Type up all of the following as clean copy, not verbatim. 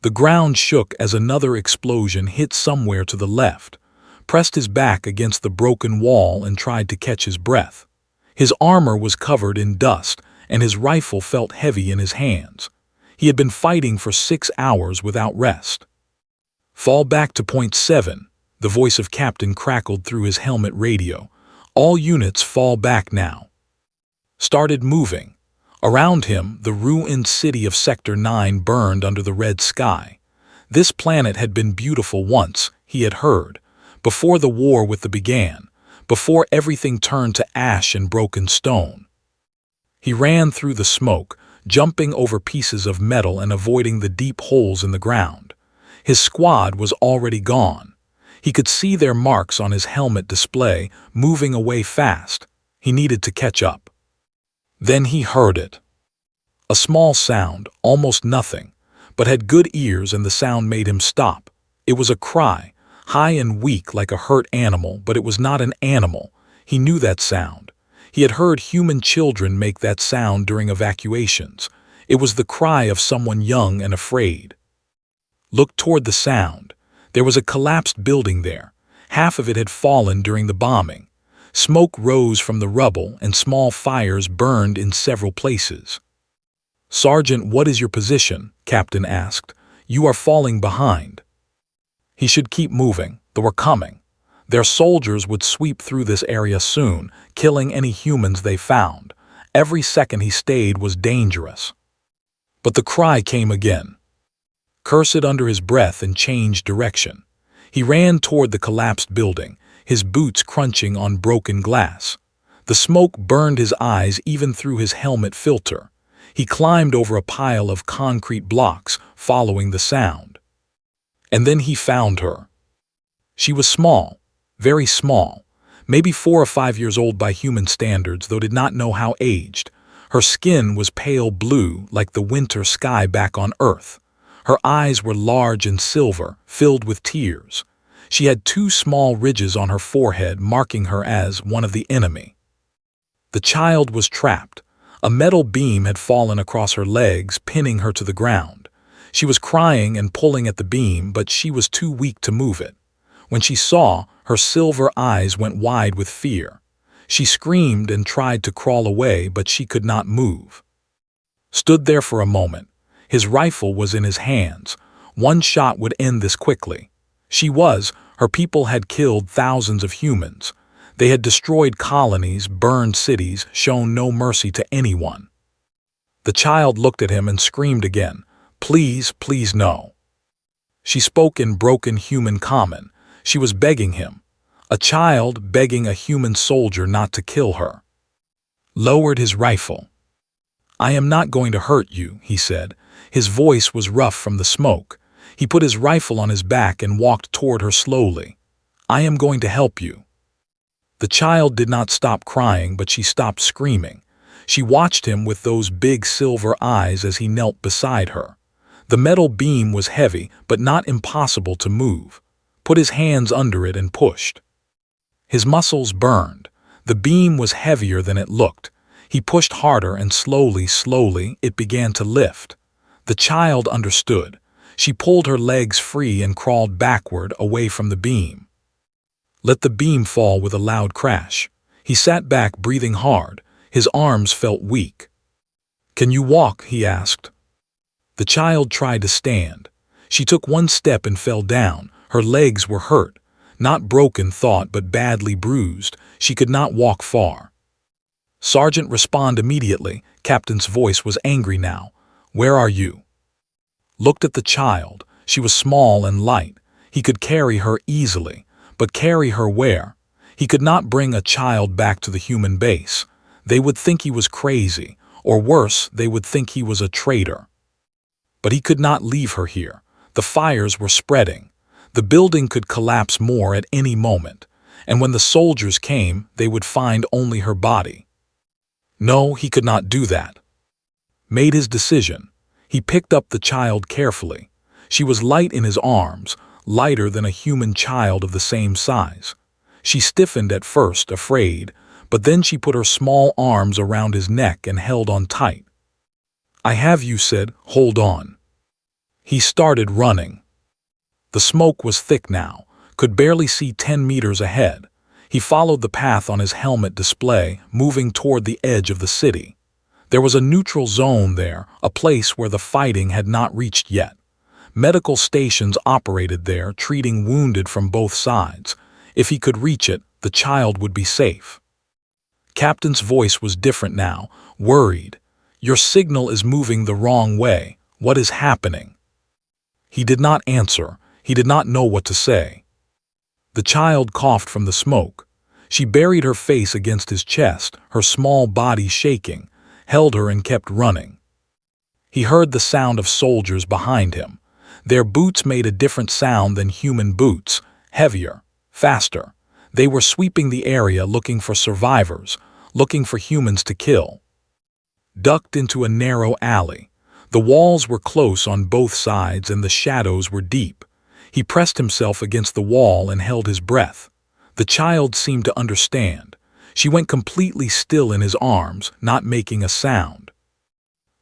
The ground shook as another explosion hit somewhere to the left, pressed his back against the broken wall and tried to catch his breath. His armor was covered in dust, and his rifle felt heavy in his hands. He had been fighting for 6 hours without rest. "Fall back to point 7, the voice of Captain crackled through his helmet radio. "All units fall back now." Started moving. Around him, the ruined city of Sector 9 burned under the red sky. This planet had been beautiful once, he had heard, before the war with the began, before everything turned to ash and broken stone. He ran through the smoke, jumping over pieces of metal and avoiding the deep holes in the ground. His squad was already gone. He could see their marks on his helmet display, moving away fast. He needed to catch up. Then he heard it. A small sound, almost nothing, but had good ears, and the sound made him stop. It was a cry, high and weak like a hurt animal, but it was not an animal. He knew that sound. He had heard human children make that sound during evacuations. It was the cry of someone young and afraid. Looked toward the sound. There was a collapsed building there. Half of it had fallen during the bombing. Smoke rose from the rubble, and small fires burned in several places. "Sergeant, what is your position?" Captain asked. "You are falling behind." He should keep moving. They were coming. Their soldiers would sweep through this area soon, killing any humans they found. Every second he stayed was dangerous. But the cry came again. Cursed under his breath and changed direction. He ran toward the collapsed building, his boots crunching on broken glass. The smoke burned his eyes even through his helmet filter. He climbed over a pile of concrete blocks, following the sound. And then he found her. She was small, very small, maybe 4 or 5 years old by human standards, though did not know how aged. Her skin was pale blue, like the winter sky back on Earth. Her eyes were large and silver, filled with tears. She had 2 small ridges on her forehead, marking her as one of the enemy. The child was trapped. A metal beam had fallen across her legs, pinning her to the ground. She was crying and pulling at the beam, but she was too weak to move it. When she saw, her silver eyes went wide with fear. She screamed and tried to crawl away, but she could not move. Stood there for a moment. His rifle was in his hands. One shot would end this quickly. Her people had killed thousands of humans. They had destroyed colonies, burned cities, shown no mercy to anyone. The child looked at him and screamed again, "Please, please no." She spoke in broken human common. She was begging him. A child begging a human soldier not to kill her. Lowered his rifle. "I am not going to hurt you," he said. His voice was rough from the smoke. He put his rifle on his back and walked toward her slowly. "I am going to help you." The child did not stop crying, but she stopped screaming. She watched him with those big silver eyes as he knelt beside her. The metal beam was heavy, but not impossible to move. Put his hands under it and pushed. His muscles burned. The beam was heavier than it looked. He pushed harder, and slowly, it began to lift. The child understood. She pulled her legs free and crawled backward, away from the beam. Let the beam fall with a loud crash. He sat back, breathing hard. His arms felt weak. "Can you walk?" he asked. The child tried to stand. She took one step and fell down. Her legs were hurt. Not broken, thought, but badly bruised. She could not walk far. "Sergeant, respond immediately." Captain's voice was angry now. "Where are you?" Looked at the child. She was small and light. He could carry her easily. But carry her where? He could not bring a child back to the human base. They would think he was crazy, or worse, they would think he was a traitor. But he could not leave her here. The fires were spreading. The building could collapse more at any moment, and when the soldiers came, they would find only her body. No, he could not do that. Made his decision. He picked up the child carefully. She was light in his arms, lighter than a human child of the same size. She stiffened at first, afraid, but then she put her small arms around his neck and held on tight. "I have you," said. "Hold on." He started running. The smoke was thick now, could barely see 10 meters ahead. He followed the path on his helmet display, moving toward the edge of the city. There was a neutral zone there, a place where the fighting had not reached yet. Medical stations operated there, treating wounded from both sides. If he could reach it, the child would be safe. Captain's voice was different now, worried. "Your signal is moving the wrong way. What is happening?" He did not answer. He did not know what to say. The child coughed from the smoke. She buried her face against his chest, her small body shaking, held her and kept running. He heard the sound of soldiers behind him. Their boots made a different sound than human boots, heavier, faster. They were sweeping the area looking for survivors, looking for humans to kill. Ducked into a narrow alley. The walls were close on both sides and the shadows were deep. He pressed himself against the wall and held his breath. The child seemed to understand. She went completely still in his arms, not making a sound.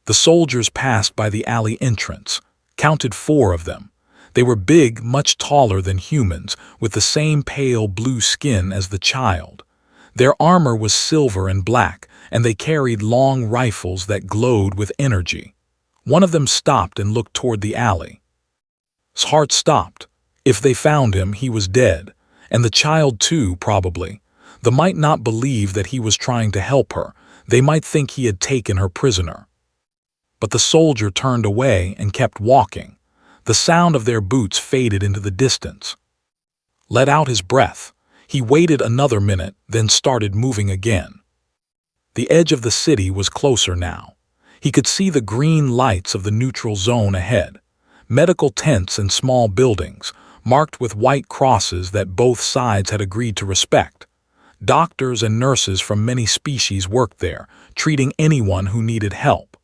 The soldiers passed by the alley entrance, counted 4 of them. They were big, much taller than humans, with the same pale blue skin as the child. Their armor was silver and black, and they carried long rifles that glowed with energy. One of them stopped and looked toward the alley. His heart stopped. If they found him, he was dead. And the child too, probably. They might not believe that he was trying to help her. They might think he had taken her prisoner. But the soldier turned away and kept walking. The sound of their boots faded into the distance. Let out his breath. He waited another minute, then started moving again. The edge of the city was closer now. He could see the green lights of the neutral zone ahead. Medical tents and small buildings, marked with white crosses that both sides had agreed to respect. Doctors and nurses from many species worked there, treating anyone who needed help.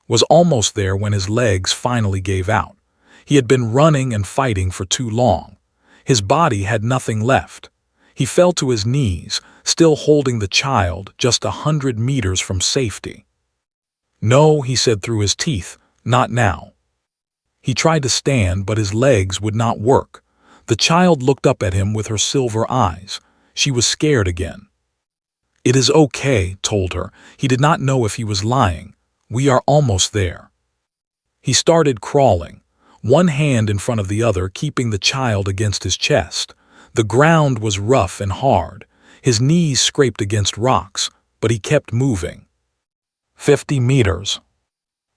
Was almost there when his legs finally gave out. He had been running and fighting for too long. His body had nothing left. He fell to his knees, still holding the child, just 100 meters from safety. "No," he said through his teeth, "not now." He tried to stand, but his legs would not work. The child looked up at him with her silver eyes. She was scared again. "It is okay," told her. He did not know if he was lying. "We are almost there." He started crawling, one hand in front of the other, keeping the child against his chest. The ground was rough and hard. His knees scraped against rocks, but he kept moving. 50 meters.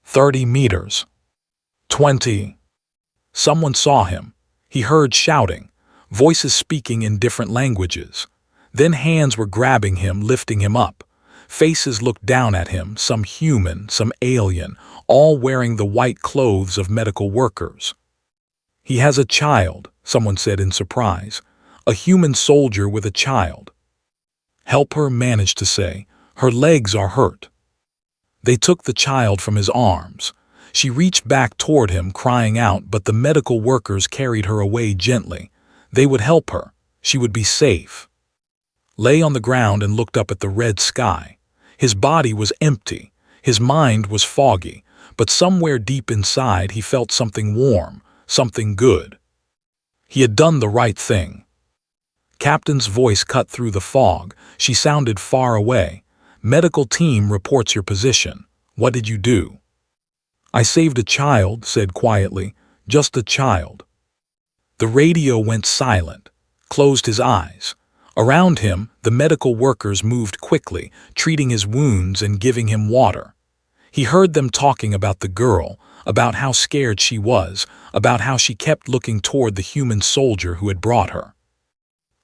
30 meters. 20. Someone saw him. He heard shouting, voices speaking in different languages. Then hands were grabbing him, lifting him up. Faces looked down at him, some human, some alien, all wearing the white clothes of medical workers. "He has a child," someone said in surprise. "A human soldier with a child." "Help her," managed to say. "Her legs are hurt." They took the child from his arms. She reached back toward him, crying out, but the medical workers carried her away gently. They would help her. She would be safe. Lay on the ground and looked up at the red sky. His body was empty. His mind was foggy, but somewhere deep inside he felt something warm, something good. He had done the right thing. Captain's voice cut through the fog. She sounded far away. "Medical team reports your position. What did you do?" "I saved a child," said quietly. "Just a child." The radio went silent, closed his eyes. Around him, the medical workers moved quickly, treating his wounds and giving him water. He heard them talking about the girl, about how scared she was, about how she kept looking toward the human soldier who had brought her.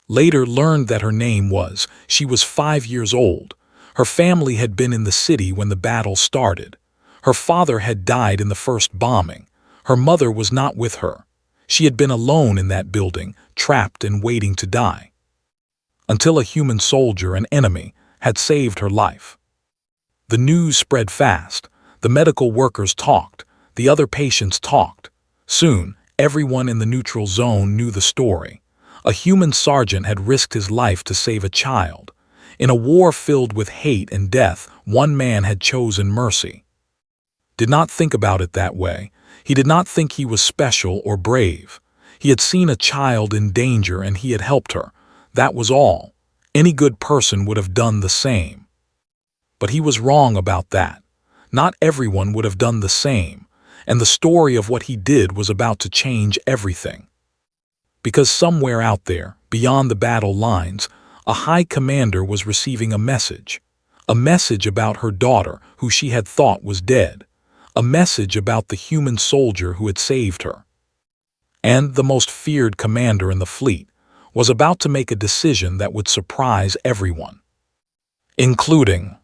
Later learned that her name was, she was 5 years old. Her family had been in the city when the battle started. Her father had died in the first bombing. Her mother was not with her. She had been alone in that building, trapped and waiting to die. Until a human soldier, an enemy, had saved her life. The news spread fast. The medical workers talked. The other patients talked. Soon, everyone in the neutral zone knew the story. A human sergeant had risked his life to save a child. In a war filled with hate and death, one man had chosen mercy. Did not think about it that way. He did not think he was special or brave. He had seen a child in danger and he had helped her. That was all. Any good person would have done the same. But he was wrong about that. Not everyone would have done the same, and the story of what he did was about to change everything. Because somewhere out there, beyond the battle lines, a high commander was receiving a message about her daughter who she had thought was dead, a message about the human soldier who had saved her. And the most feared commander in the fleet was about to make a decision that would surprise everyone, including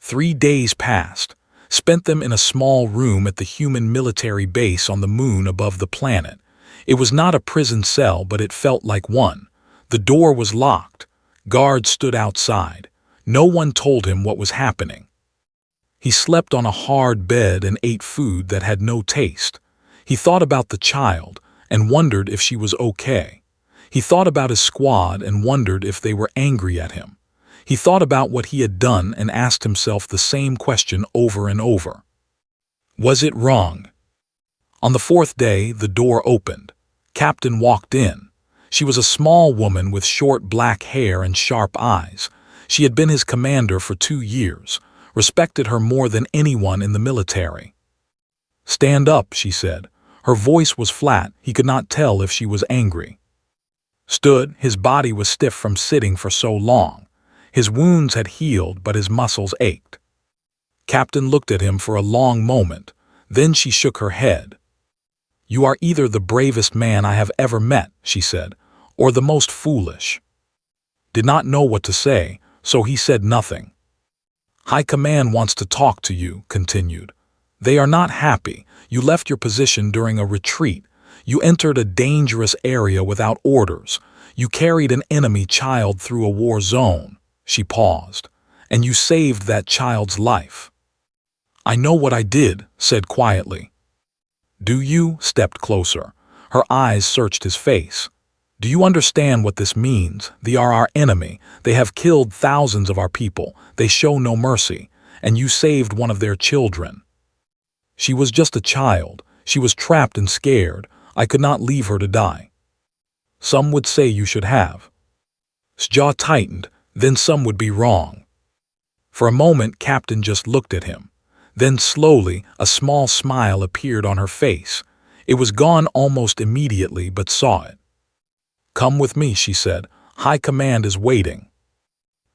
3 days passed, spent them in a small room at the human military base on the moon above the planet. It was not a prison cell, but it felt like one. The door was locked. Guards stood outside. No one told him what was happening. He slept on a hard bed and ate food that had no taste. He thought about the child and wondered if she was okay. He thought about his squad and wondered if they were angry at him. He thought about what he had done and asked himself the same question over and over. Was it wrong? On the 4th day, the door opened. Captain walked in. She was a small woman with short black hair and sharp eyes. She had been his commander for 2 years, respected her more than anyone in the military. "Stand up," she said. Her voice was flat. He could not tell if she was angry. Stood, his body was stiff from sitting for so long. His wounds had healed, but his muscles ached. Captain looked at him for a long moment. Then she shook her head. "You are either the bravest man I have ever met," she said, "or the most foolish." Did not know what to say, so he said nothing. "High Command wants to talk to you," continued. "They are not happy. You left your position during a retreat. You entered a dangerous area without orders. You carried an enemy child through a war zone." She paused. "And you saved that child's life." "I know what I did," said quietly. "Do you?" Stepped closer. Her eyes searched his face. "Do you understand what this means? They are our enemy. They have killed thousands of our people. They show no mercy. And you saved one of their children." "She was just a child. She was trapped and scared. I could not leave her to die." "Some would say you should have." His jaw tightened. "Then some would be wrong." For a moment, Captain just looked at him. Then slowly, a small smile appeared on her face. It was gone almost immediately, but saw it. "Come with me," she said. "High Command is waiting."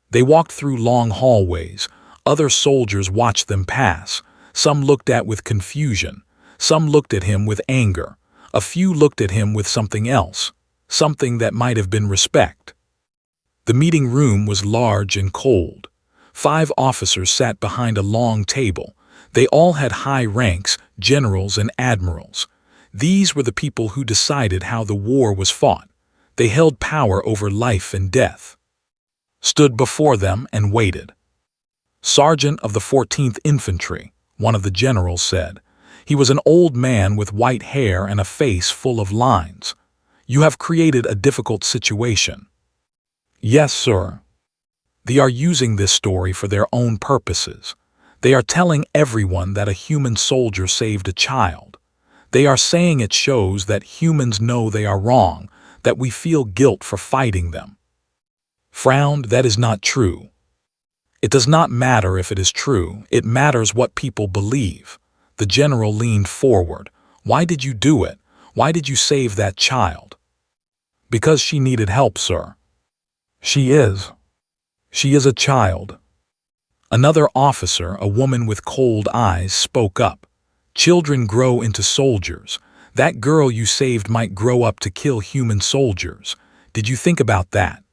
They walked through long hallways. Other soldiers watched them pass. Some looked at with confusion. Some looked at him with anger. A few looked at him with something else, something that might have been respect. The meeting room was large and cold. 5 officers sat behind a long table. They all had high ranks, generals and admirals. These were the people who decided how the war was fought. They held power over life and death. Stood before them and waited. "Sergeant of the 14th Infantry," one of the generals said. He was an old man with white hair and a face full of lines. "You have created a difficult situation." "Yes, sir." "They are using this story for their own purposes. They are telling everyone that a human soldier saved a child. They are saying it shows that humans know they are wrong, that we feel guilt for fighting them." Frowned. "That is not true." "It does not matter if it is true. It matters what people believe." The general leaned forward. "Why did you do it? Why did you save that child?" "Because she needed help, sir." She is a child." Another officer, a woman with cold eyes, spoke up. "Children grow into soldiers. That girl you saved might grow up to kill human soldiers. Did you think about that?"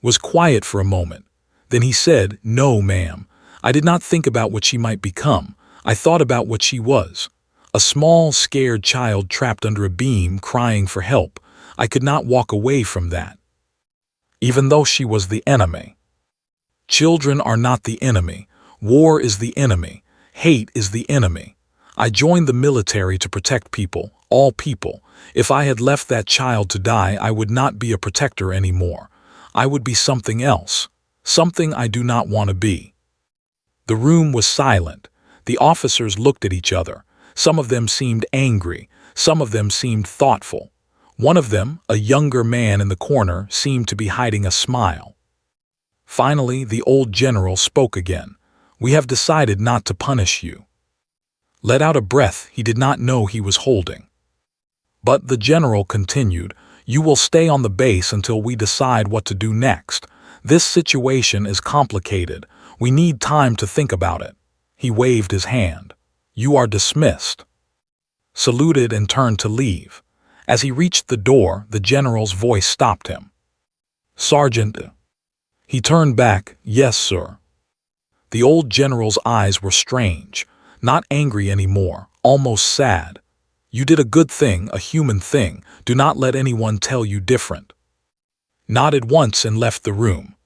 Was quiet for a moment. Then he said, "No, ma'am. I did not think about what she might become. I thought about what she was. A small, scared child trapped under a beam, crying for help. I could not walk away from that. Even though she was the enemy. Children are not the enemy. War is the enemy. Hate is the enemy. I joined the military to protect people, all people. If I had left that child to die, I would not be a protector anymore. I would be something else, something I do not want to be." The room was silent. The officers looked at each other. Some of them seemed angry, some of them seemed thoughtful. One of them, a younger man in the corner, seemed to be hiding a smile. Finally, the old general spoke again. "We have decided not to punish you." Let out a breath he did not know he was holding. But the general continued, "You will stay on the base until we decide what to do next. This situation is complicated. We need time to think about it." He waved his hand. "You are dismissed." Saluted and turned to leave. As he reached the door, the general's voice stopped him. "Sergeant." He turned back, "Yes, sir." The old general's eyes were strange, not angry anymore, almost sad. "You did a good thing, a human thing. Do not let anyone tell you different." Nodded once and left the room.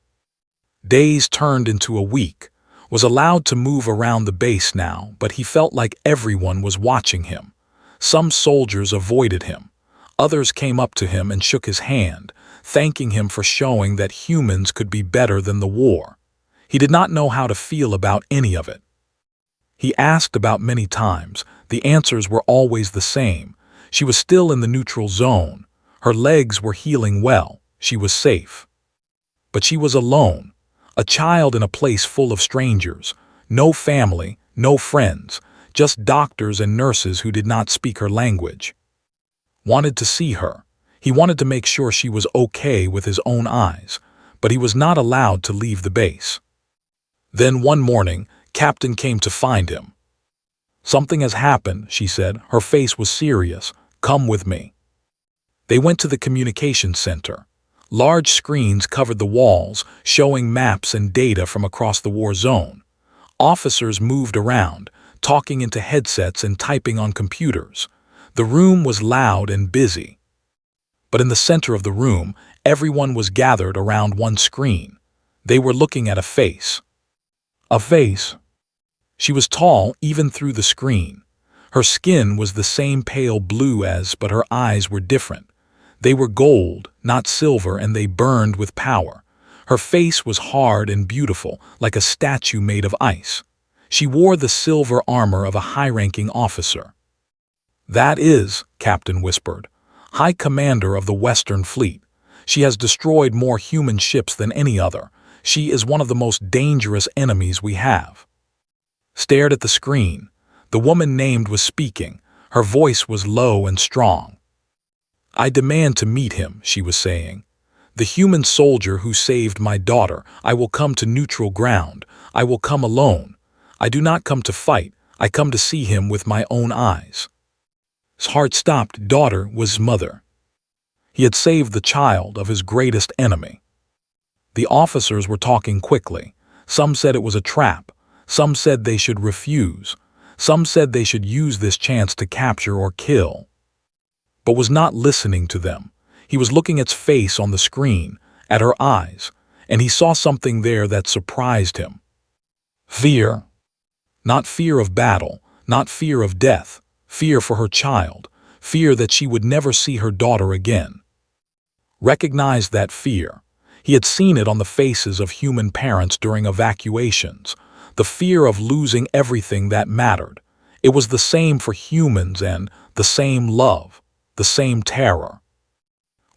Days turned into a week. Was allowed to move around the base now, but he felt like everyone was watching him. Some soldiers avoided him. Others came up to him and shook his hand, thanking him for showing that humans could be better than the war. He did not know how to feel about any of it. He asked about many times. The answers were always the same. She was still in the neutral zone. Her legs were healing well. She was safe. But she was alone. A child in a place full of strangers. No family, no friends, just doctors and nurses who did not speak her language. Wanted to see her. He wanted to make sure she was okay with his own eyes, but he was not allowed to leave the base. Then one morning, Captain came to find him. "Something has happened," she said. Her face was serious. "Come with me." They went to the communications center. Large screens covered the walls, showing maps and data from across the war zone. Officers moved around, talking into headsets and typing on computers. The room was loud and busy. But in the center of the room, everyone was gathered around one screen. They were looking at a face. A face. She was tall even through the screen. Her skin was the same pale blue but her eyes were different. They were gold, not silver, and they burned with power. Her face was hard and beautiful, like a statue made of ice. She wore the silver armor of a high-ranking officer. "That is," Captain whispered, "High Commander of the Western Fleet. She has destroyed more human ships than any other. She is one of the most dangerous enemies we have." Stared at the screen. The woman named was speaking. Her voice was low and strong. "I demand to meet him," she was saying. "The human soldier who saved my daughter. I will come to neutral ground. I will come alone. I do not come to fight. I come to see him with my own eyes." His heart stopped. Daughter was his mother. He had saved the child of his greatest enemy. The officers were talking quickly. Some said it was a trap. Some said they should refuse. Some said they should use this chance to capture or kill. But was not listening to them. He was looking at its face on the screen, at her eyes, and he saw something there that surprised him. Fear. Not fear of battle, not fear of death, fear for her child, fear that she would never see her daughter again. Recognized that fear. He had seen it on the faces of human parents during evacuations, the fear of losing everything that mattered. It was the same for humans and the same love. The same terror.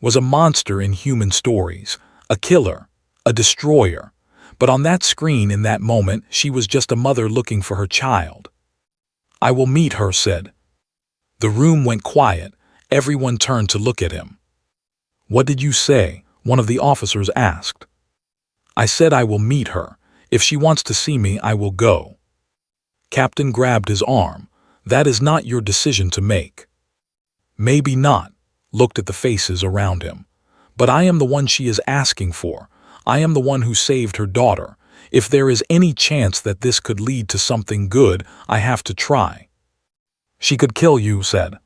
Was a monster in human stories, a killer, a destroyer, but on that screen in that moment she was just a mother looking for her child. "I will meet her," said. The room went quiet. Everyone turned to look at him. "What did you say?" one of the officers asked. "I said I will meet her. If she wants to see me, I will go." Captain grabbed his arm. "That is not your decision to make." "Maybe not," looked at the faces around him. "But I am the one she is asking for. I am the one who saved her daughter. If there is any chance that this could lead to something good, I have to try." "She could kill you," said.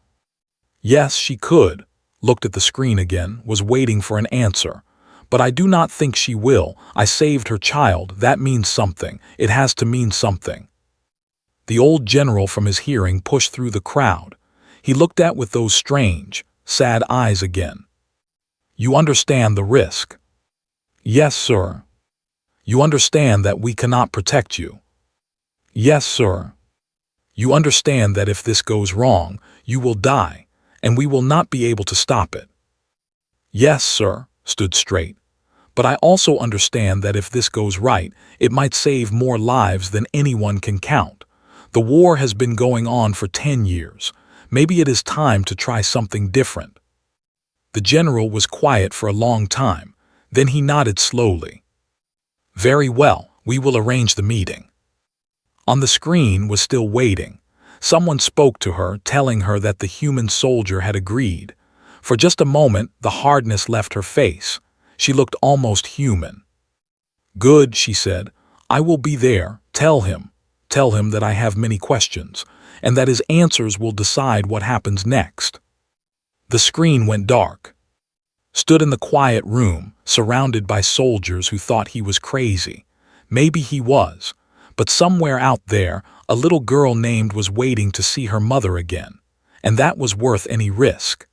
"Yes, she could," looked at the screen again, was waiting for an answer. "But I do not think she will. I saved her child. That means something. It has to mean something." The old general from his hearing pushed through the crowd. He looked at with those strange, sad eyes again. "You understand the risk?" "Yes, sir." "You understand that we cannot protect you?" "Yes, sir." You understand that if this goes wrong, you will die, and we will not be able to stop it." "Yes, sir," stood straight. "But I also understand that if this goes right, it might save more lives than anyone can count. The war has been going on for 10 years. Maybe it is time to try something different." The general was quiet for a long time. Then he nodded slowly. "Very well, we will arrange the meeting." On the screen was still waiting. Someone spoke to her, telling her that the human soldier had agreed. For just a moment, the hardness left her face. She looked almost human. "Good," she said. "I will be there. Tell him. Tell him that I have many questions, and that his answers will decide what happens next." The screen went dark. Stood in the quiet room, surrounded by soldiers who thought he was crazy. Maybe he was. But somewhere out there, a little girl named was waiting to see her mother again. And that was worth any risk.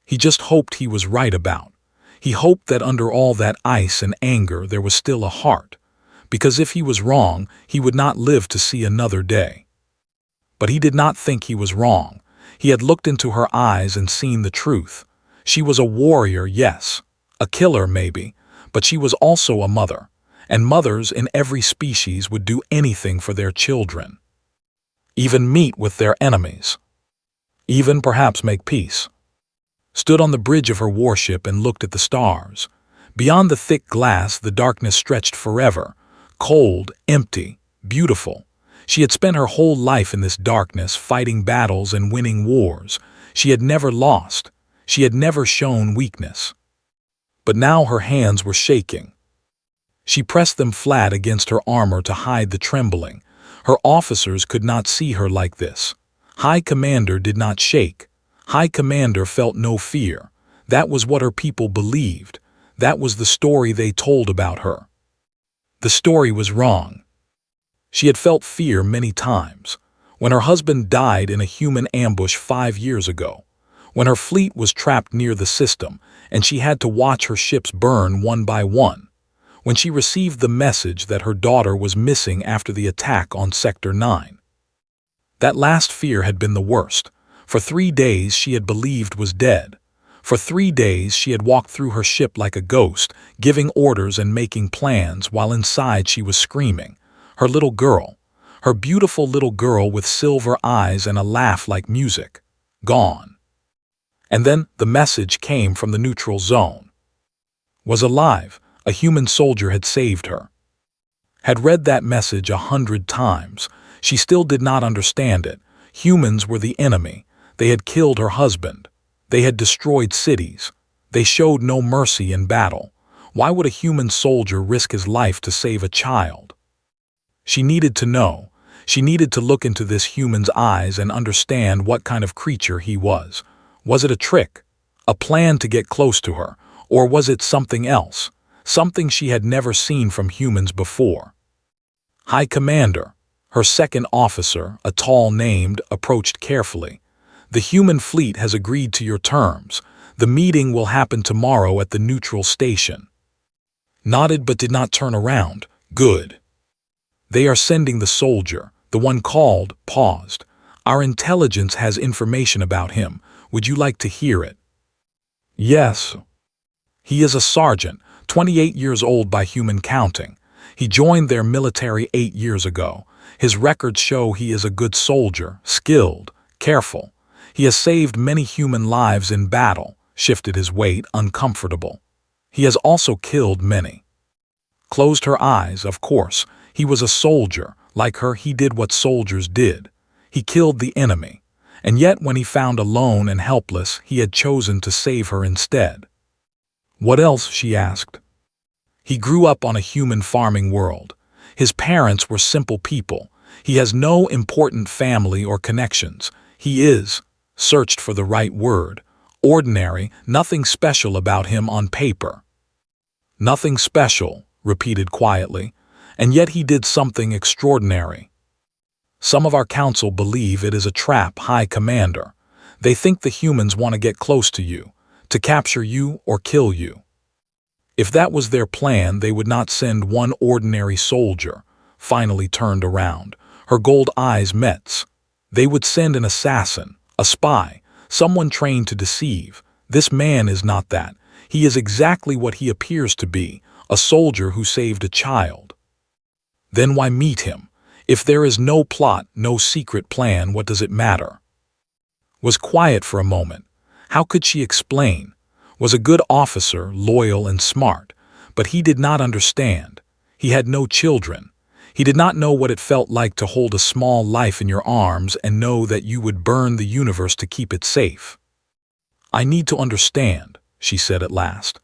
He just hoped he was right about. He hoped that under all that ice and anger there was still a heart. Because if he was wrong, he would not live to see another day. But he did not think he was wrong. He had looked into her eyes and seen the truth. She was a warrior, yes. A killer, maybe. But she was also a mother. And mothers in every species would do anything for their children. Even meet with their enemies. Even perhaps make peace. Stood on the bridge of her warship and looked at the stars. Beyond the thick glass, the darkness stretched forever. Cold, empty, beautiful. She had spent her whole life in this darkness, fighting battles and winning wars. She had never lost. She had never shown weakness. But now her hands were shaking. She pressed them flat against her armor to hide the trembling. Her officers could not see her like this. High Commander did not shake. High Commander felt no fear. That was what her people believed. That was the story they told about her. The story was wrong. She had felt fear many times. When her husband died in a human ambush 5 years ago. When her fleet was trapped near the system, and she had to watch her ships burn one by one. When she received the message that her daughter was missing after the attack on Sector 9. That last fear had been the worst. For 3 days she had believed was dead. For 3 days she had walked through her ship like a ghost, giving orders and making plans while inside she was screaming. Her little girl. Her beautiful little girl with silver eyes and a laugh like music. Gone. And then the message came from the neutral zone. Was alive. A human soldier had saved her. Had read that message 100 times. She still did not understand it. Humans were the enemy. They had killed her husband. They had destroyed cities. They showed no mercy in battle. Why would a human soldier risk his life to save a child? She needed to know. She needed to look into this human's eyes and understand what kind of creature he was. Was it a trick? A plan to get close to her? Or was it something else? Something she had never seen from humans before. High Commander, her second officer, a tall named, approached carefully. "The human fleet has agreed to your terms. The meeting will happen tomorrow at the neutral station." Nodded but did not turn around. "Good. They are sending the soldier, the one called," paused. "Our intelligence has information about him. Would you like to hear it?" "Yes." "He is a sergeant, 28 years old by human counting. He joined their military 8 years ago. His records show he is a good soldier, skilled, careful. He has saved many human lives in battle," shifted his weight, uncomfortable. "He has also killed many." Closed her eyes, of course. He was a soldier. Like her, he did what soldiers did. He killed the enemy. And yet when he found alone and helpless, he had chosen to save her instead. "What else?" she asked. "He grew up on a human farming world. His parents were simple people. He has no important family or connections. He is," searched for the right word, "ordinary, nothing special about him on paper." "Nothing special," repeated quietly, "and yet he did something extraordinary. Some of our council believe it is a trap, High Commander. They think the humans want to get close to you, to capture you or kill you. If that was their plan, they would not send one ordinary soldier." Finally turned around. Her gold eyes met. They would send an assassin, a spy, someone trained to deceive. This man is not that. He is exactly what he appears to be, a soldier who saved a child. Then why meet him? If there is no plot, no secret plan, what does it matter? Was quiet for a moment. How could she explain? Was a good officer, loyal and smart, but he did not understand. He had no children. He did not know what it felt like to hold a small life in your arms and know that you would burn the universe to keep it safe. I need to understand, she said at last.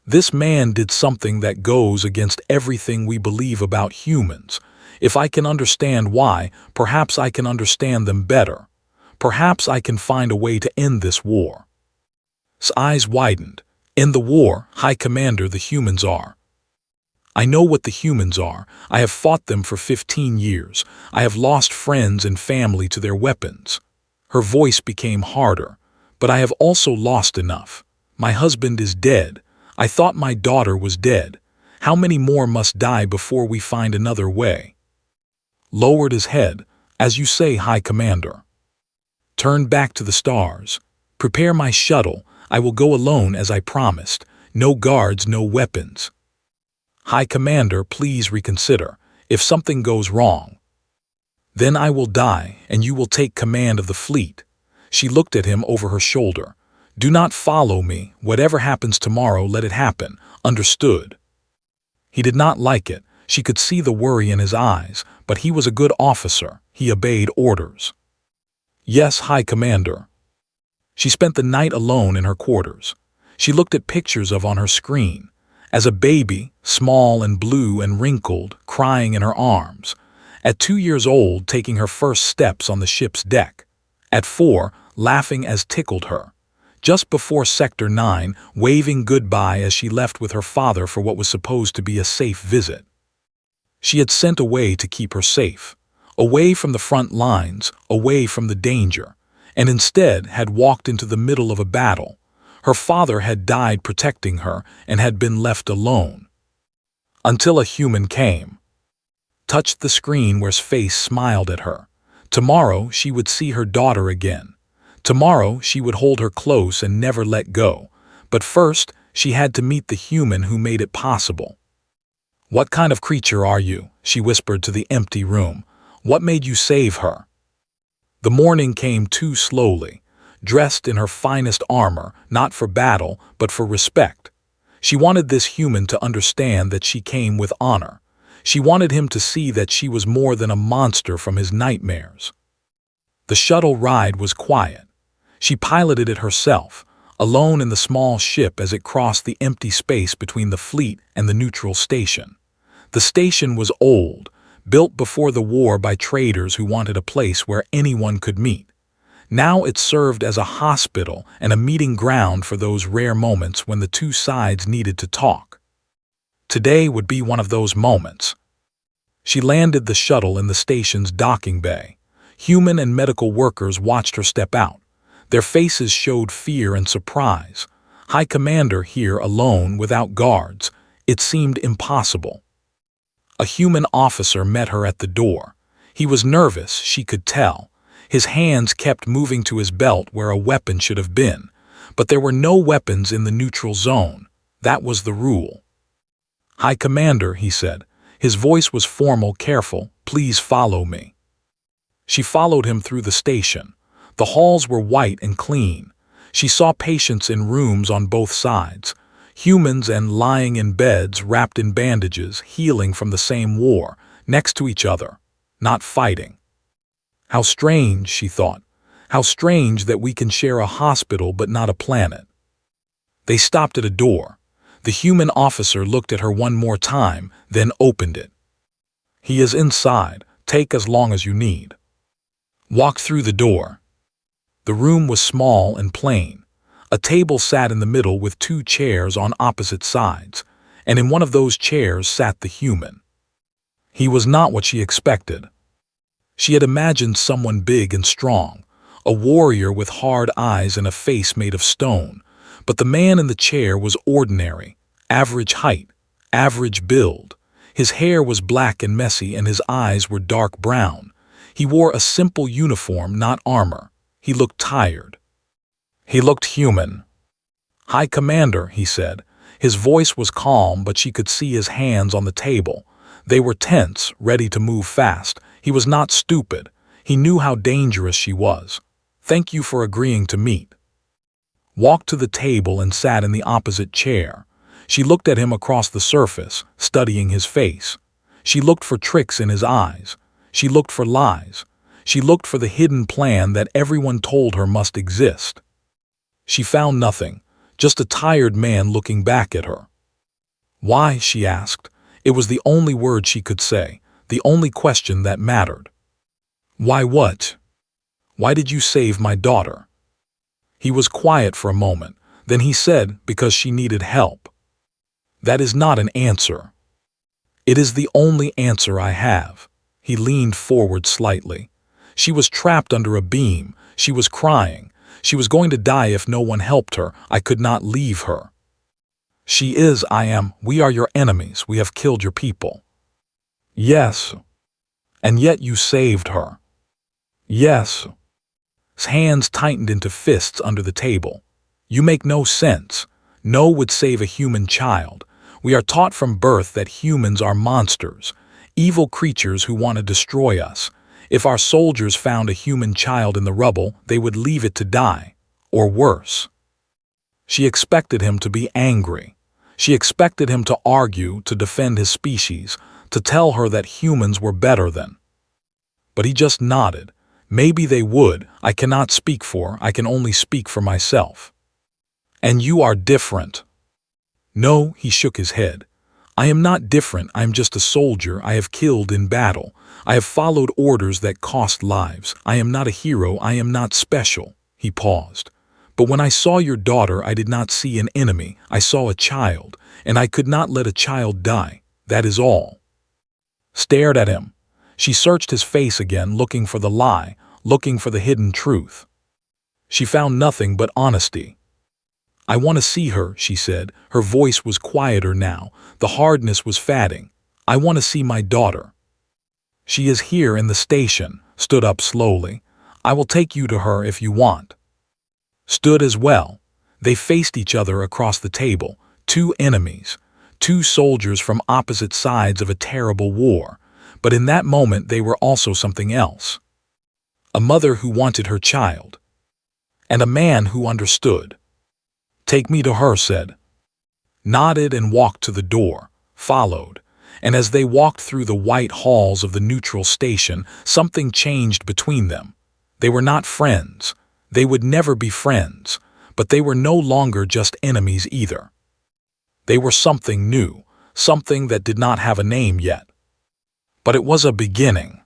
This man did something that goes against everything we believe about humans. If I can understand why, perhaps I can understand them better. Perhaps I can find a way to end this war. His eyes widened. In the war, High Commander, the humans are. I know what the humans are. I have fought them for 15 years. I have lost friends and family to their weapons. Her voice became harder. But I have also lost enough. My husband is dead. I thought my daughter was dead. How many more must die before we find another way? Lowered his head. As you say, High Commander. Turned back to the stars. Prepare my shuttle. I will go alone as I promised. No guards, no weapons. High Commander, please reconsider. If something goes wrong, then I will die and you will take command of the fleet. She looked at him over her shoulder. Do not follow me. Whatever happens tomorrow, let it happen. Understood? He did not like it. She could see the worry in his eyes, but he was a good officer. He obeyed orders. Yes, High Commander. She spent the night alone in her quarters. She looked at pictures of on her screen. As a baby, small and blue and wrinkled, crying in her arms. At 2 years old, taking her first steps on the ship's deck. At 4, laughing as tickled her. Just before Sector 9, waving goodbye as she left with her father for what was supposed to be a safe visit. She had sent away to keep her safe. Away from the front lines, away from the danger, and instead had walked into the middle of a battle. Her father had died protecting her and had been left alone. Until a human came. Touched the screen where his face smiled at her. Tomorrow she would see her daughter again. Tomorrow she would hold her close and never let go. But first she had to meet the human who made it possible. What kind of creature are you? She whispered to the empty room. What made you save her? The morning came too slowly. Dressed in her finest armor, not for battle, but for respect. She wanted this human to understand that she came with honor. She wanted him to see that she was more than a monster from his nightmares. The shuttle ride was quiet. She piloted it herself, alone in the small ship as it crossed the empty space between the fleet and the neutral station. The station was old, built before the war by traders who wanted a place where anyone could meet. Now it served as a hospital and a meeting ground for those rare moments when the two sides needed to talk. Today would be one of those moments. She landed the shuttle in the station's docking bay. Human and medical workers watched her step out. Their faces showed fear and surprise. High Commander here alone without guards. It seemed impossible. A human officer met her at the door. He was nervous, she could tell. His hands kept moving to his belt where a weapon should have been. But there were no weapons in the neutral zone. That was the rule. High Commander, he said. His voice was formal, careful. Please follow me. She followed him through the station. The halls were white and clean. She saw patients in rooms on both sides. Humans and lying in beds wrapped in bandages, healing from the same war, next to each other, not fighting. How strange, she thought. How strange that we can share a hospital but not a planet. They stopped at a door. The human officer looked at her one more time, then opened it. He is inside. Take as long as you need. Walk through the door. The room was small and plain. A table sat in the middle with 2 chairs on opposite sides, and in one of those chairs sat the human. He was not what she expected. She had imagined someone big and strong, a warrior with hard eyes and a face made of stone, but the man in the chair was ordinary, average height, average build. His hair was black and messy and his eyes were dark brown. He wore a simple uniform, not armor. He looked tired. He looked human. "High Commander," he said. His voice was calm, but she could see his hands on the table. They were tense, ready to move fast. He was not stupid. He knew how dangerous she was. "Thank you for agreeing to meet." Walked to the table and sat in the opposite chair. She looked at him across the surface, studying his face. She looked for tricks in his eyes. She looked for lies. She looked for the hidden plan that everyone told her must exist. She found nothing, just a tired man looking back at her. "Why?" she asked. It was the only word she could say, the only question that mattered. "Why what? Why did you save my daughter?" He was quiet for a moment. Then he said, "Because she needed help." "That is not an answer." "It is the only answer I have." He leaned forward slightly. "She was trapped under a beam. She was crying. She was going to die if no one helped her. I could not leave her." "She is, I am. We are your enemies. We have killed your people." "Yes." "And yet you saved her." "Yes." His hands tightened into fists under the table. "You make no sense. No would save a human child. We are taught from birth that humans are monsters, evil creatures who want to destroy us. If our soldiers found a human child in the rubble, they would leave it to die, or worse." She expected him to be angry. She expected him to argue, to defend his species, to tell her that humans were better than. But he just nodded. "Maybe they would. I cannot speak for, I can only speak for myself." "And you are different." "No," he shook his head. "I am not different. I am just a soldier. I have killed in battle. I have followed orders that cost lives. I am not a hero. I am not special." He paused. "But when I saw your daughter, I did not see an enemy. I saw a child, and I could not let a child die. That is all." Stared at him. She searched his face again, looking for the lie, looking for the hidden truth. She found nothing but honesty. "I want to see her," she said. Her voice was quieter now. The hardness was fading. "I want to see my daughter." "She is here in the station," stood up slowly. "I will take you to her if you want." Stood as well. They faced each other across the table, two enemies, two soldiers from opposite sides of a terrible war. But in that moment they were also something else. A mother who wanted her child. And a man who understood. "Take me to her," said. Nodded and walked to the door, followed. And as they walked through the white halls of the neutral station, something changed between them. They were not friends. They would never be friends. But they were no longer just enemies either. They were something new, something that did not have a name yet. But it was a beginning.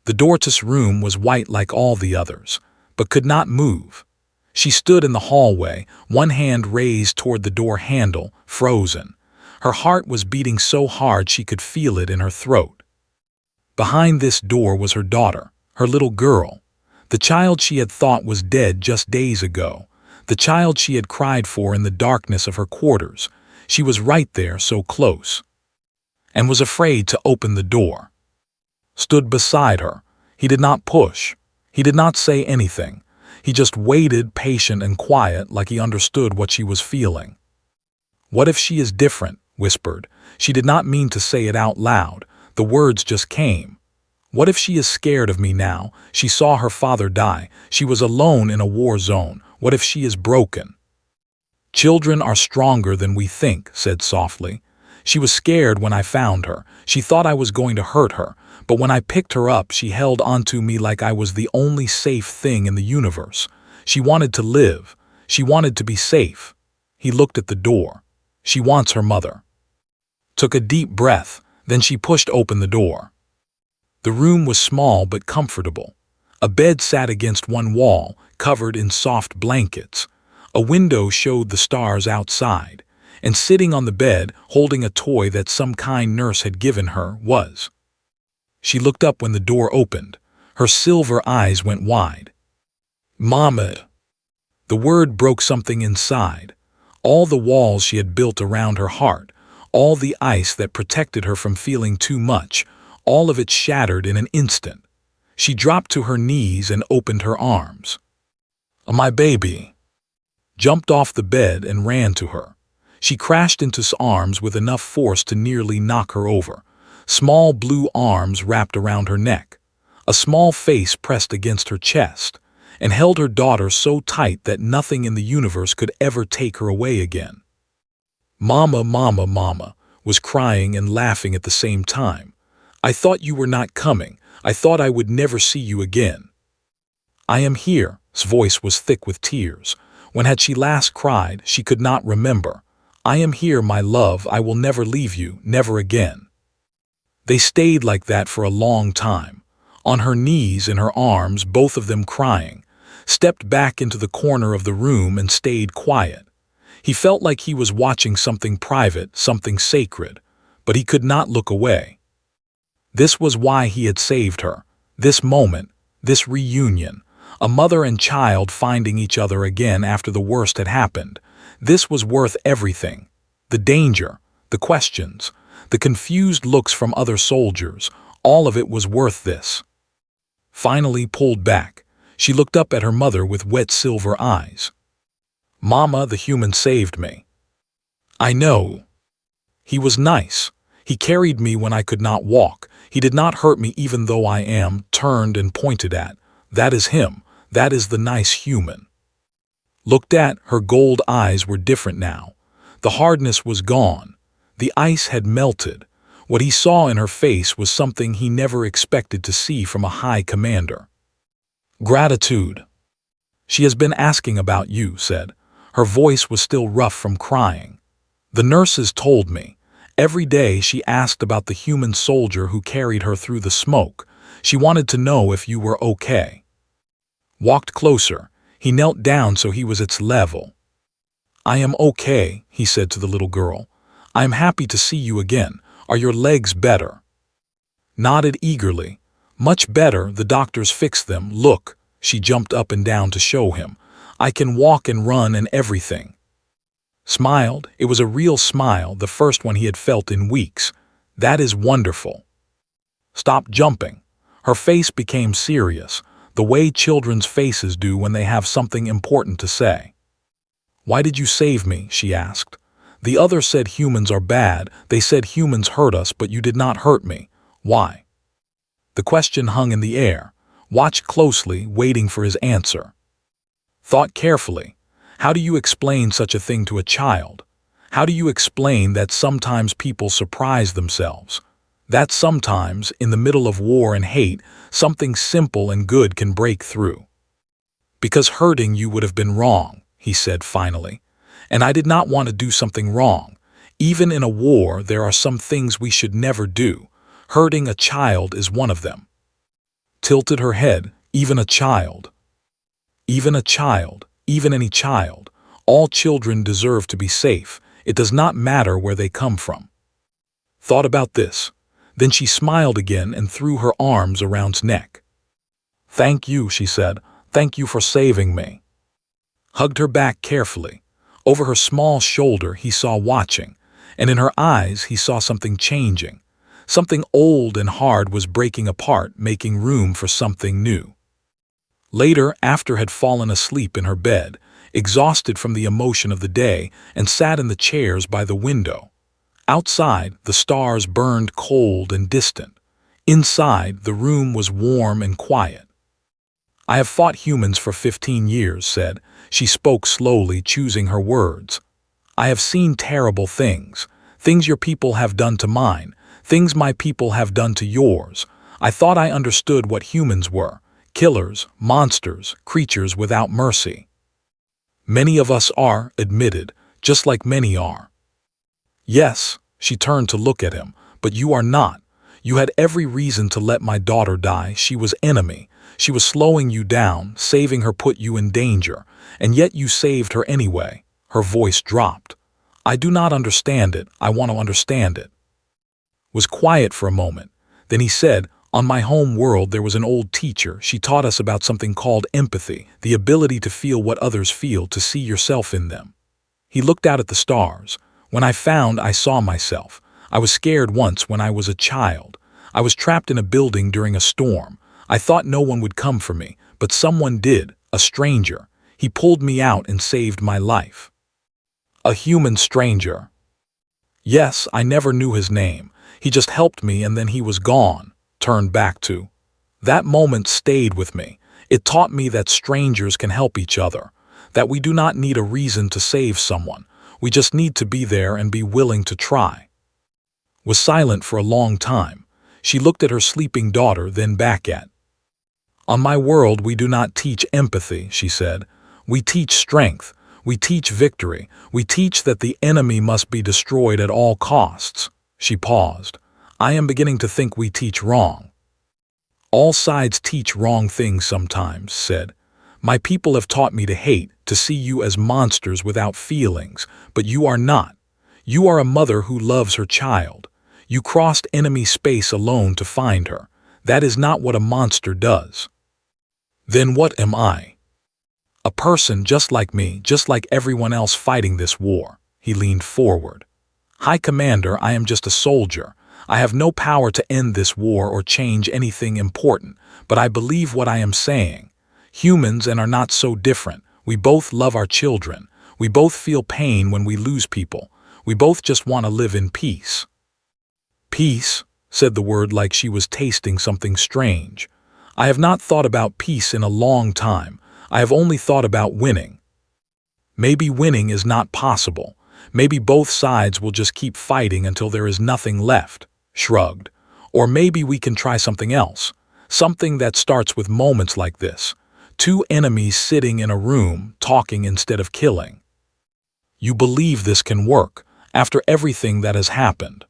The daughter's room was white like all the others, but could not move. She stood in the hallway, one hand raised toward the door handle, frozen. Her heart was beating so hard she could feel it in her throat. Behind this door was her daughter, her little girl, the child she had thought was dead just days ago, the child she had cried for in the darkness of her quarters. She was right there, so close. And was afraid to open the door. Stood beside her. He did not push. He did not say anything. He just waited, patient and quiet, like he understood what she was feeling. "What if she is different?" whispered. She did not mean to say it out loud. The words just came. "What if she is scared of me now? She saw her father die. She was alone in a war zone. What if she is broken?" "Children are stronger than we think," said softly. "She was scared when I found her. She thought I was going to hurt her. But when I picked her up, she held onto me like I was the only safe thing in the universe. She wanted to live. She wanted to be safe." He looked at the door. "She wants her mother." Took a deep breath, then she pushed open the door. The room was small but comfortable. A bed sat against one wall, covered in soft blankets. A window showed the stars outside. And sitting on the bed, holding a toy that some kind nurse had given her, was. She looked up when the door opened. Her silver eyes went wide. "Mama." The word broke something inside. All the walls she had built around her heart, all the ice that protected her from feeling too much, all of it shattered in an instant. She dropped to her knees and opened her arms. My baby jumped off the bed and ran to her. She crashed into his arms with enough force to nearly knock her over. Small blue arms wrapped around her neck. A small face pressed against her chest and held her daughter so tight that nothing in the universe could ever take her away again. Mama, mama, mama was crying and laughing at the same time. I thought you were not coming. I thought I would never see you again. I am here. His voice was thick with tears. When had she last cried, she could not remember. I am here, my love. I will never leave you, never again. They stayed like that for a long time, on her knees, in her arms, both of them crying, stepped back into the corner of the room and stayed quiet. He felt like he was watching something private, something sacred, but he could not look away. This was why he had saved her. This moment, this reunion, a mother and child finding each other again after the worst had happened. This was worth everything. The danger, the questions, the confused looks from other soldiers, all of it was worth this. Finally pulled back, she looked up at her mother with wet silver eyes. Mama, the human saved me. I know. He was nice. He carried me when I could not walk. He did not hurt me even though I am turned and pointed at. That is him. That is the nice human. Looked at, her gold eyes were different now. The hardness was gone. The ice had melted. What he saw in her face was something he never expected to see from a high commander. Gratitude. She has been asking about you, said. Her voice was still rough from crying. The nurses told me. Every day she asked about the human soldier who carried her through the smoke. She wanted to know if you were okay. Walked closer. He knelt down so he was at its level. I am okay, he said to the little girl. I am happy to see you again. Are your legs better? Nodded eagerly. Much better, the doctors fixed them. Look, she jumped up and down to show him. I can walk and run and everything. Smiled. It was a real smile, the first one he had felt in weeks. That is wonderful. Stop jumping. Her face became serious, the way children's faces do when they have something important to say. Why did you save me? She asked. The others said humans are bad. They said humans hurt us, but you did not hurt me. Why? The question hung in the air. Watched closely, waiting for his answer. Thought carefully. How do you explain such a thing to a child? How do you explain that sometimes people surprise themselves? That sometimes, in the middle of war and hate, something simple and good can break through. Because hurting you would have been wrong, he said finally. And I did not want to do something wrong. Even in a war, there are some things we should never do. Hurting a child is one of them. Tilted her head. Even a child. Even a child. Even any child. All children deserve to be safe. It does not matter where they come from. Thought about this. Then she smiled again and threw her arms around his neck. Thank you, she said. Thank you for saving me. Hugged her back carefully. Over her small shoulder he saw watching, and in her eyes he saw something changing. Something old and hard was breaking apart, making room for something new. Later, after had fallen asleep in her bed, exhausted from the emotion of the day, and sat in the chairs by the window. Outside, the stars burned cold and distant. Inside, the room was warm and quiet. I have fought humans for 15 years, said. She spoke slowly, choosing her words. I have seen terrible things. Things your people have done to mine. Things my people have done to yours. I thought I understood what humans were. Killers, monsters, creatures without mercy. Many of us are, admitted, just like many are. Yes, she turned to look at him, but you are not. You had every reason to let my daughter die. She was enemy. She was slowing you down, saving her put you in danger, and yet you saved her anyway. Her voice dropped. I do not understand it. I want to understand it. Was quiet for a moment. Then he said, on my home world there was an old teacher. She taught us about something called empathy, the ability to feel what others feel, to see yourself in them. He looked out at the stars. When I saw myself. I was scared once when I was a child. I was trapped in a building during a storm. I thought no one would come for me, but someone did, a stranger. He pulled me out and saved my life. A human stranger. Yes, I never knew his name. He just helped me and then he was gone, turned back to. That moment stayed with me. It taught me that strangers can help each other, that we do not need a reason to save someone. We just need to be there and be willing to try. Was silent for a long time. She looked at her sleeping daughter, then back at. On my world we do not teach empathy, she said. We teach strength. We teach victory. We teach that the enemy must be destroyed at all costs. She paused. I am beginning to think we teach wrong. All sides teach wrong things sometimes, said. My people have taught me to hate, to see you as monsters without feelings, but you are not. You are a mother who loves her child. You crossed enemy space alone to find her. That is not what a monster does. Then what am I? A person just like me, just like everyone else fighting this war. He leaned forward. High Commander, I am just a soldier. I have no power to end this war or change anything important, but I believe what I am saying. Humans and are not so different. We both love our children. We both feel pain when we lose people. We both just want to live in peace. Peace, said the word like she was tasting something strange. I have not thought about peace in a long time. I have only thought about winning. Maybe winning is not possible. Maybe both sides will just keep fighting until there is nothing left, shrugged. Or maybe we can try something else. Something that starts with moments like this. Two enemies sitting in a room, talking instead of killing. You believe this can work, after everything that has happened.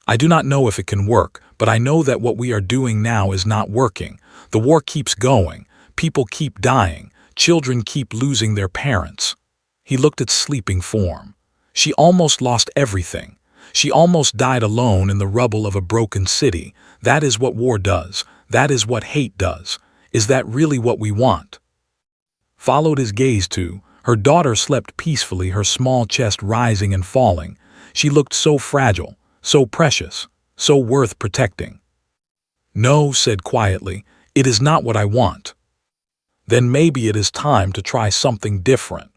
I do not know if it can work, but I know that what we are doing now is not working. The war keeps going. People keep dying. Children keep losing their parents. He looked at sleeping form. She almost lost everything. She almost died alone in the rubble of a broken city. That is what war does. That is what hate does. Is that really what we want? Followed his gaze to. Her daughter slept peacefully, her small chest rising and falling. She looked so fragile, so precious, so worth protecting. No, said quietly, it is not what I want. Then maybe it is time to try something different.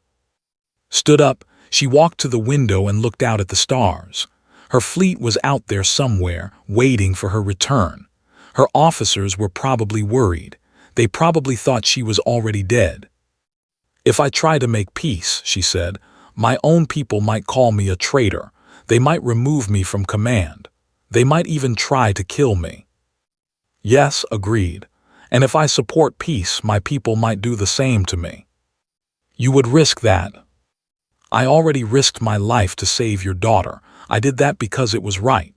Stood up, she walked to the window and looked out at the stars. Her fleet was out there somewhere, waiting for her return. Her officers were probably worried. They probably thought she was already dead. If I try to make peace, she said, my own people might call me a traitor. They might remove me from command. They might even try to kill me. Yes, agreed. And if I support peace, my people might do the same to me. You would risk that. I already risked my life to save your daughter. I did that because it was right.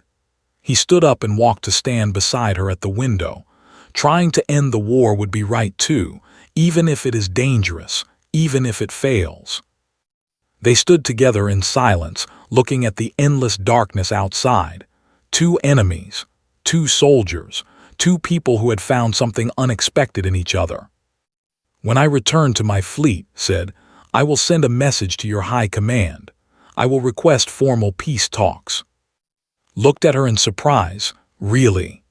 He stood up and walked to stand beside her at the window. Trying to end the war would be right too, even if it is dangerous, even if it fails. They stood together in silence, looking at the endless darkness outside. Two enemies, two soldiers, two people who had found something unexpected in each other. When I return to my fleet, said, I will send a message to your high command. I will request formal peace talks. Looked at her in surprise. Really?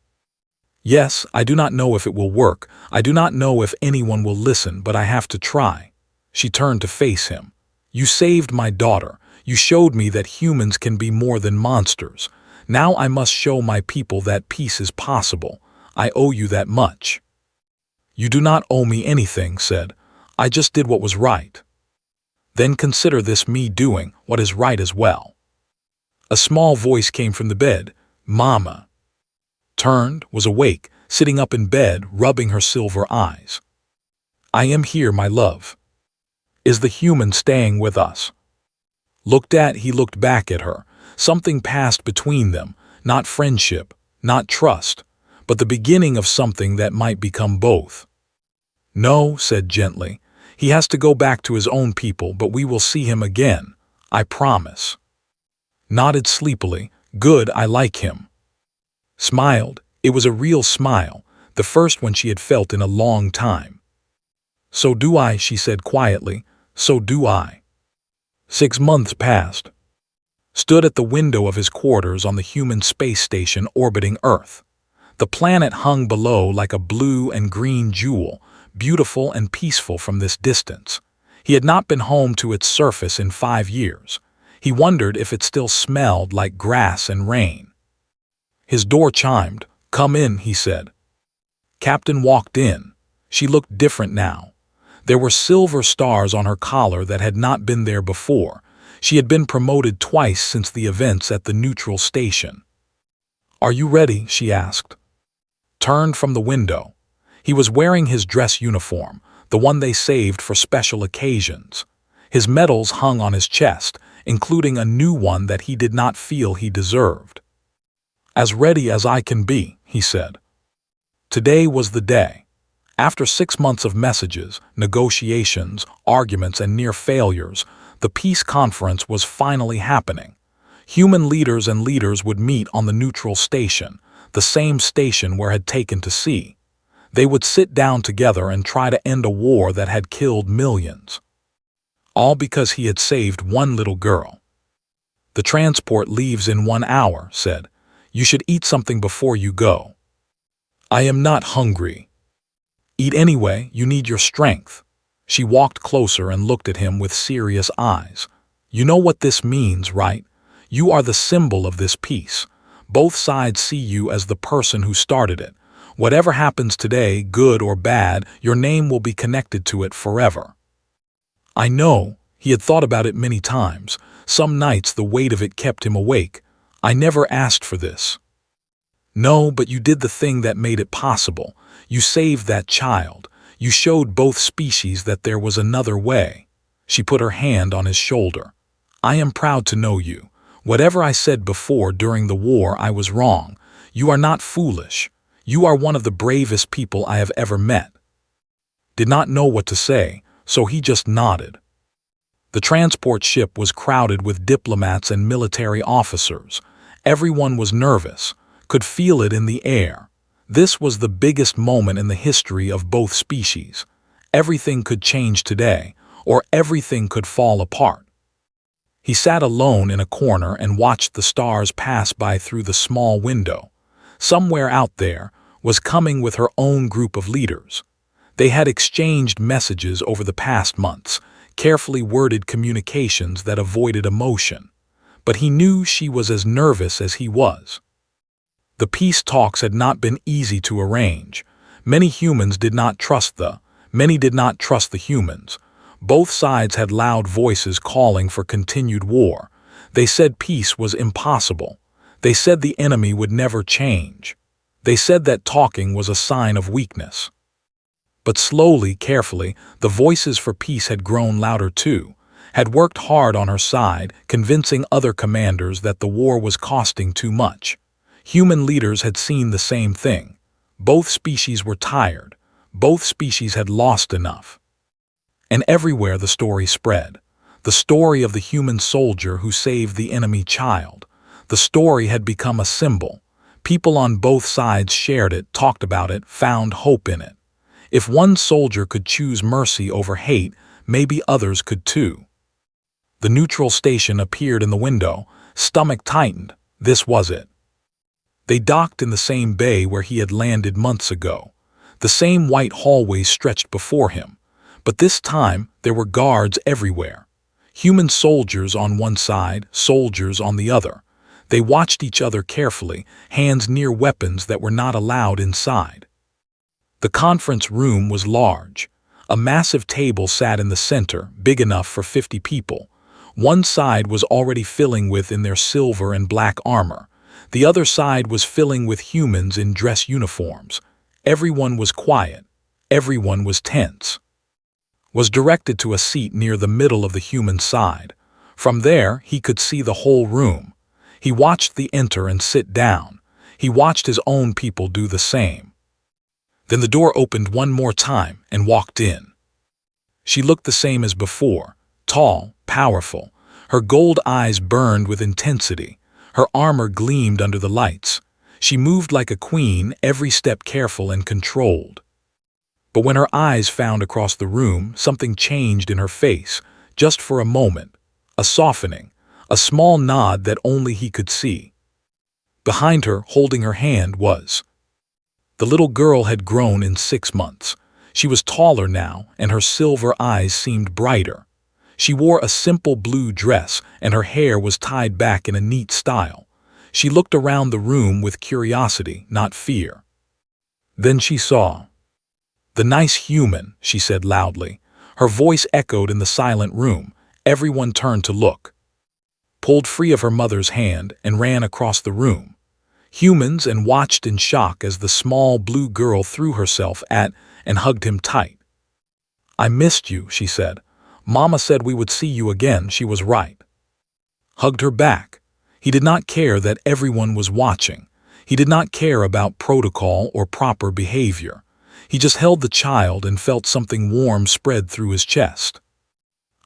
Yes, I do not know if it will work. I do not know if anyone will listen, but I have to try. She turned to face him. You saved my daughter. You showed me that humans can be more than monsters. Now I must show my people that peace is possible. I owe you that much. You do not owe me anything, said. I just did what was right. Then consider this me doing what is right as well. A small voice came from the bed. Mama. Turned, was awake, sitting up in bed, rubbing her silver eyes. I am here, my love. Is the human staying with us? He looked back at her. Something passed between them, not friendship, not trust, but the beginning of something that might become both. No, said gently. He has to go back to his own people, but we will see him again. I promise. Nodded sleepily. Good, I like him. Smiled. It was a real smile, the first one she had felt in a long time. So do I, she said quietly. So do I. 6 months passed. Stood at the window of his quarters on the human space station orbiting Earth. The planet hung below like a blue and green jewel, beautiful and peaceful from this distance. He had not been home to its surface in 5 years. He wondered if it still smelled like grass and rain. His door chimed. "Come in," he said. Captain walked in. She looked different now. There were silver stars on her collar that had not been there before. She had been promoted twice since the events at the neutral station. "Are you ready?" she asked. Turned from the window. He was wearing his dress uniform, the one they saved for special occasions. His medals hung on his chest, including a new one that he did not feel he deserved. "As ready as I can be," he said. Today was the day. After 6 months of messages, negotiations, arguments, and near failures, the peace conference was finally happening. Human leaders and leaders would meet on the neutral station, the same station where had taken to sea. They would sit down together and try to end a war that had killed millions. All because he had saved one little girl. "The transport leaves in 1 hour," said. "You should eat something before you go." "I am not hungry." "Eat anyway, you need your strength." She walked closer and looked at him with serious eyes. "You know what this means, right? You are the symbol of this peace. Both sides see you as the person who started it. Whatever happens today, good or bad, your name will be connected to it forever." I know. He had thought about it many times. Some nights the weight of it kept him awake. "I never asked for this." "No, but you did the thing that made it possible. You saved that child. You showed both species that there was another way." She put her hand on his shoulder. "I am proud to know you. Whatever I said before during the war, I was wrong. You are not foolish. You are one of the bravest people I have ever met." Did not know what to say, so he just nodded. The transport ship was crowded with diplomats and military officers. Everyone was nervous, could feel it in the air. This was the biggest moment in the history of both species. Everything could change today, or everything could fall apart. He sat alone in a corner and watched the stars pass by through the small window. Somewhere out there was coming with her own group of leaders. They had exchanged messages over the past months, carefully worded communications that avoided emotion. But he knew she was as nervous as he was. The peace talks had not been easy to arrange. Many did not trust the humans. Both sides had loud voices calling for continued war. They said peace was impossible. They said the enemy would never change. They said that talking was a sign of weakness. But slowly, carefully, the voices for peace had grown louder too, had worked hard on her side, convincing other commanders that the war was costing too much. Human leaders had seen the same thing. Both species were tired. Both species had lost enough. And everywhere the story spread. The story of the human soldier who saved the enemy child. The story had become a symbol. People on both sides shared it, talked about it, found hope in it. If one soldier could choose mercy over hate, maybe others could too. The neutral station appeared in the window. Stomach tightened. This was it. They docked in the same bay where he had landed months ago. The same white hallways stretched before him. But this time, there were guards everywhere. Human soldiers on one side, soldiers on the other. They watched each other carefully, hands near weapons that were not allowed inside. The conference room was large. A massive table sat in the center, big enough for 50 people. One side was already filling in their silver and black armor. The other side was filling with humans in dress uniforms. Everyone was quiet. Everyone was tense. Was directed to a seat near the middle of the human side. From there, he could see the whole room. He watched the enter and sit down. He watched his own people do the same. Then the door opened one more time and walked in. She looked the same as before, tall, powerful. Her gold eyes burned with intensity. Her armor gleamed under the lights. She moved like a queen, every step careful and controlled. But when her eyes found across the room, something changed in her face, just for a moment. A softening, a small nod that only he could see. Behind her, holding her hand, was The little girl had grown in 6 months. She was taller now, and her silver eyes seemed brighter. She wore a simple blue dress, and her hair was tied back in a neat style. She looked around the room with curiosity, not fear. Then she saw. "The nice human," she said loudly. Her voice echoed in the silent room. Everyone turned to look. Pulled free of her mother's hand and ran across the room. Humans and watched in shock as the small blue girl threw herself at and hugged him tight. "I missed you," she said. "Mama said we would see you again. She was right." Hugged her back. He did not care that everyone was watching. He did not care about protocol or proper behavior. He just held the child and felt something warm spread through his chest.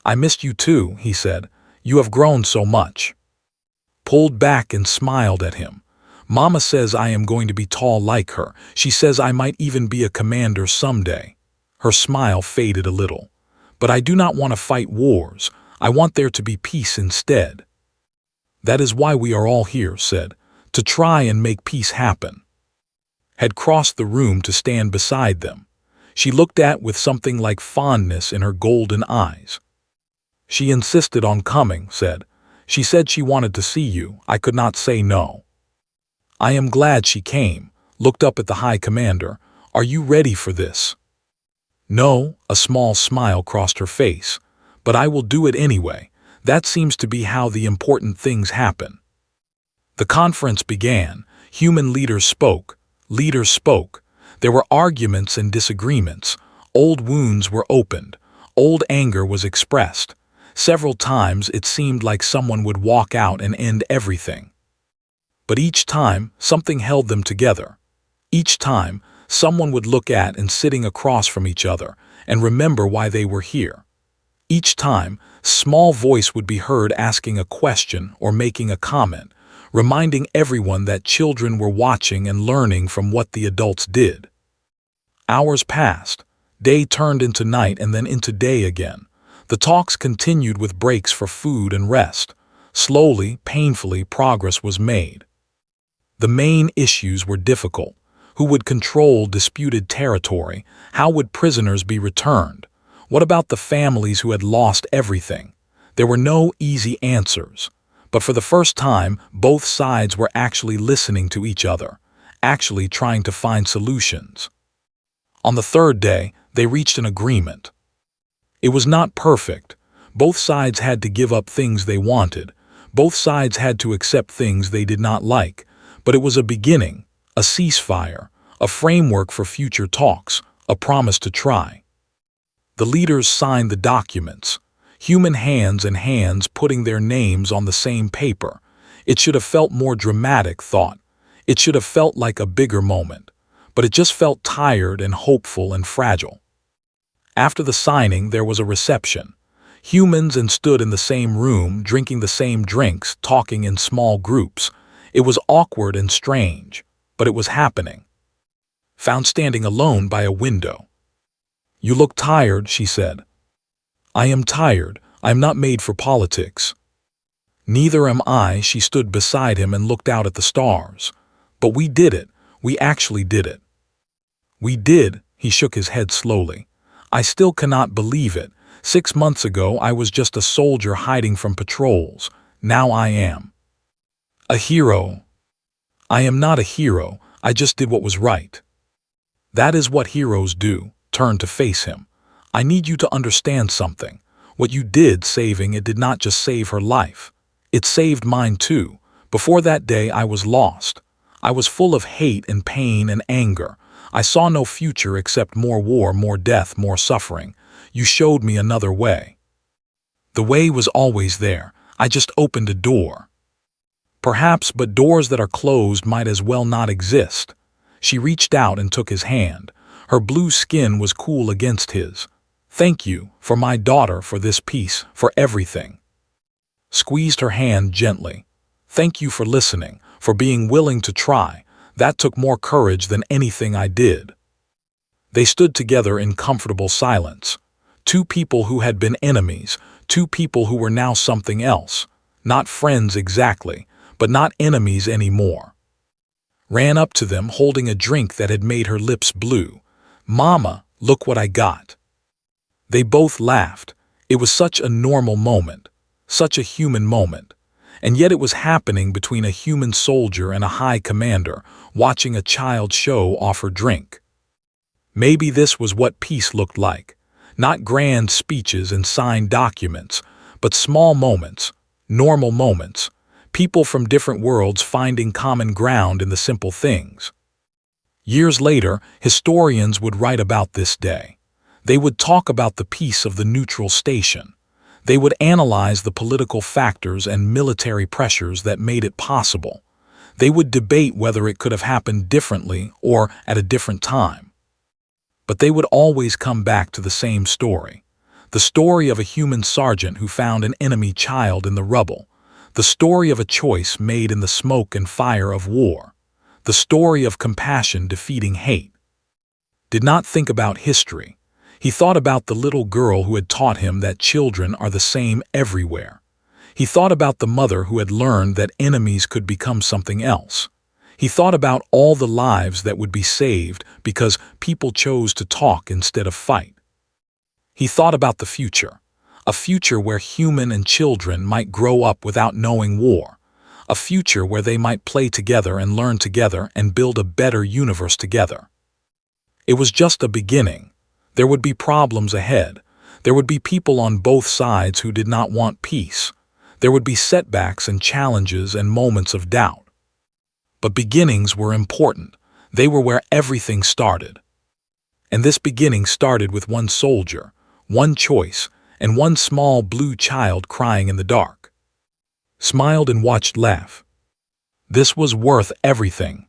"I missed you too," he said. "You have grown so much." Pulled back and smiled at him. "Mama says I am going to be tall like her. She says I might even be a commander someday." Her smile faded a little. "But I do not want to fight wars. I want there to be peace instead." "That is why we are all here," said, "to try and make peace happen." Had crossed the room to stand beside them. She looked at with something like fondness in her golden eyes. "She insisted on coming," said. "She said she wanted to see you. I could not say no." "I am glad she came," looked up at the High Commander. "Are you ready for this?" "No," a small smile crossed her face. "But I will do it anyway. That seems to be how the important things happen." The conference began. Human leaders spoke. Leaders spoke. There were arguments and disagreements. Old wounds were opened. Old anger was expressed. Several times it seemed like someone would walk out and end everything. But each time, something held them together. Each time, someone would look at and sitting across from each other and remember why they were here. Each time, small voice would be heard asking a question or making a comment, reminding everyone that children were watching and learning from what the adults did. Hours passed. Day turned into night and then into day again. The talks continued with breaks for food and rest. Slowly, painfully, progress was made. The main issues were difficult. Who would control disputed territory? How would prisoners be returned? What about the families who had lost everything? There were no easy answers. But for the first time, both sides were actually listening to each other, actually trying to find solutions. On the third day, they reached an agreement. It was not perfect. Both sides had to give up things they wanted. Both sides had to accept things they did not like. But it was a beginning, a ceasefire, a framework for future talks, a promise to try. The leaders signed the documents. Human hands and hands putting their names on the same paper. It should have felt more dramatic, thought. It should have felt like a bigger moment. But it just felt tired and hopeful and fragile. After the signing, there was a reception. Humans and stood in the same room, drinking the same drinks, talking in small groups. It was awkward and strange, but it was happening. Found standing alone by a window. "You look tired," she said. "I am tired. I am not made for politics." "Neither am I." She stood beside him and looked out at the stars. "But we did it. We actually did it." "We did," he shook his head slowly. "I still cannot believe it. 6 months ago I was just a soldier hiding from patrols. Now I am a hero." "I am not a hero. I just did what was right." "That is what heroes do." Turned to face him. "I need you to understand something. What you did saving it did not just save her life. It saved mine too. Before that day I was lost. I was full of hate and pain and anger. I saw no future except more war, more death, more suffering. You showed me another way. The way was always there. I just opened a door. Perhaps, but doors that are closed might as well not exist." She reached out and took his hand. Her blue skin was cool against his. "Thank you, for my daughter, for this peace, for everything." Squeezed her hand gently. "Thank you for listening, for being willing to try. That took more courage than anything I did." They stood together in comfortable silence. Two people who had been enemies, two people who were now something else. Not friends exactly, but not enemies anymore. ran up to them holding a drink that had made her lips blue. "Mama, look what I got." They both laughed. It was such a normal moment, such a human moment. And yet it was happening between a human soldier and a high commander, watching a child show off her drink. Maybe this was what peace looked like. Not grand speeches and signed documents, but small moments, normal moments, people from different worlds finding common ground in the simple things. Years later, historians would write about this day. They would talk about the peace of the neutral station. They would analyze the political factors and military pressures that made it possible. They would debate whether it could have happened differently or at a different time. But they would always come back to the same story. The story of a human sergeant who found an enemy child in the rubble. The story of a choice made in the smoke and fire of war. The story of compassion defeating hate. Did not think about history. He thought about the little girl who had taught him that children are the same everywhere. He thought about the mother who had learned that enemies could become something else. He thought about all the lives that would be saved because people chose to talk instead of fight. He thought about the future, a future where human and children might grow up without knowing war, a future where they might play together and learn together and build a better universe together. It was just a beginning. There would be problems ahead. There would be people on both sides who did not want peace. There would be setbacks and challenges and moments of doubt. But beginnings were important. They were where everything started. And this beginning started with one soldier, one choice, and one small blue child crying in the dark. Smiled and watched laugh. This was worth everything.